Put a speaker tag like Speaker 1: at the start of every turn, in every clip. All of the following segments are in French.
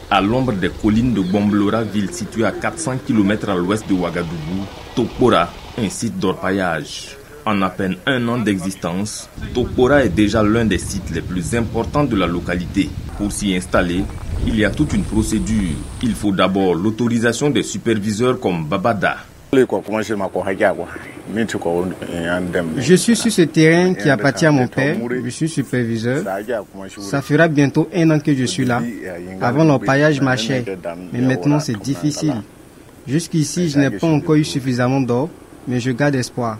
Speaker 1: À l'ombre des collines de Gomblora, ville située à 400 km à l'ouest de Ouagadougou, Tokpora, un site d'orpaillage. En à peine un an d'existence, Tokpora est déjà l'un des sites les plus importants de la localité. Pour s'y installer, il y a toute une procédure. Il faut d'abord l'autorisation des superviseurs comme Babada.
Speaker 2: Je suis sur ce terrain qui appartient à mon père, je suis superviseur. Ça fera bientôt un an que je suis là. Avant l'orpaillage marchait, mais maintenant c'est difficile. Jusqu'ici, je n'ai pas encore eu suffisamment d'or, mais je garde espoir.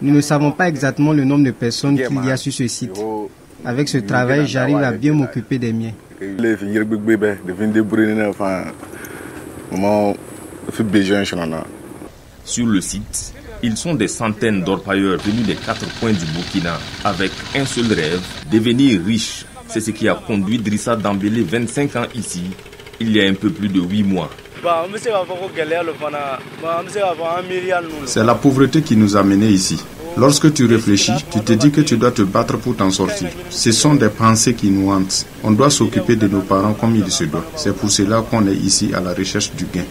Speaker 2: Nous ne savons pas exactement le nombre de personnes qu'il y a sur ce site. Avec ce travail, j'arrive à bien m'occuper des miens.
Speaker 1: Sur le site, ils sont des centaines d'orpailleurs venus des 4 coins du Burkina avec un seul rêve, devenir riches. C'est ce qui a conduit Drissa Dambélé, 25 ans ici, il y a un peu plus de 8 mois.
Speaker 3: C'est la pauvreté qui nous a menés ici. Lorsque tu réfléchis, tu te dis que tu dois te battre pour t'en sortir. Ce sont des pensées qui nous hantent. On doit s'occuper de nos parents comme il se doit. C'est pour cela qu'on est ici à la recherche du gain.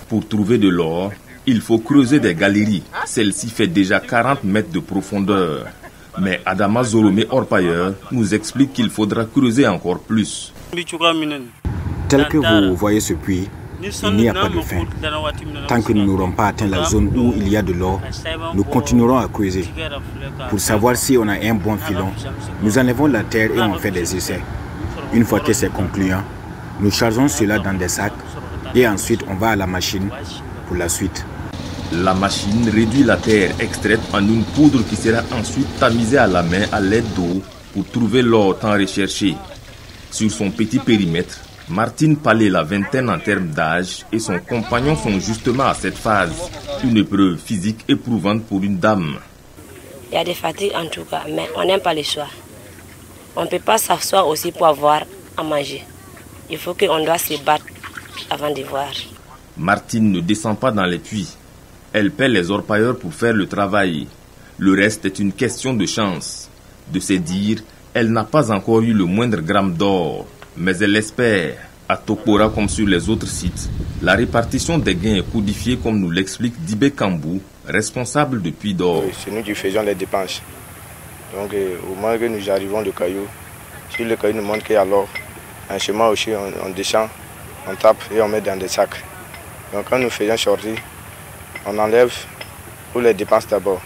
Speaker 1: Pour trouver de l'or, il faut creuser des galeries. Celle-ci fait déjà 40 mètres de profondeur. Mais Adama Zoromé, orpailleur, nous explique qu'il faudra creuser encore plus.
Speaker 4: Tel que vous voyez ce puits, il n'y a pas de fin. Tant que nous n'aurons pas atteint la zone où il y a de l'or, nous continuerons à creuser. Pour savoir si on a un bon filon, nous enlevons la terre et on fait des essais. Une fois que c'est concluant, nous chargeons cela dans des sacs et ensuite on va à la machine pour la suite.
Speaker 1: La machine réduit la terre extraite en une poudre qui sera ensuite tamisée à la main à l'aide d'eau pour trouver l'or tant recherché. Sur son petit périmètre, Martine Palais, la vingtaine en termes d'âge, et son compagnon sont justement à cette phase. Une épreuve physique éprouvante pour une dame.
Speaker 5: Il y a des fatigues en tout cas, mais on n'aime pas les soirs. On ne peut pas s'asseoir aussi pour avoir à manger. Il faut qu'on doit se battre avant de voir.
Speaker 1: Martine ne descend pas dans les puits. Elle paie les orpailleurs pour faire le travail. Le reste est une question de chance. De se dire, elle n'a pas encore eu le moindre gramme d'or. Mais elle espère. À Tokpora comme sur les autres sites, la répartition des gains est codifiée comme nous l'explique Dibé Kambou, responsable de Puits d'Or.
Speaker 6: C'est nous qui faisons les dépenses. Donc au moment que nous arrivons le caillou, si le caillou nous montre qu'il y a l'or, un chemin aussi on descend, on tape et on met dans des sacs. Donc quand nous faisons sortir, on enlève pour les dépenses d'abord.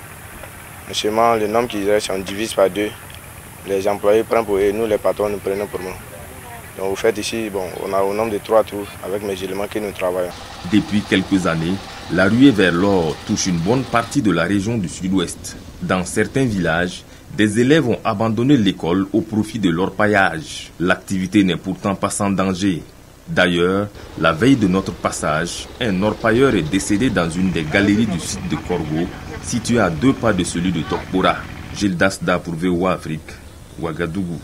Speaker 6: Seulement le nombre qui reste, on divise par 2. Les employés prennent pour eux, nous les patrons nous prenons pour nous. Donc vous faites ici, on a au nombre de 3 tours avec mes éléments que nous travaillons.
Speaker 1: Depuis quelques années, la ruée vers l'or touche une bonne partie de la région du sud-ouest. Dans certains villages, des élèves ont abandonné l'école au profit de l'orpaillage. L'activité n'est pourtant pas sans danger. D'ailleurs, la veille de notre passage, un orpailleur est décédé dans une des galeries du site de Corgo, situé à 2 pas de celui de Tokpora. Gildas Da pour VOA Afrique, Ouagadougou.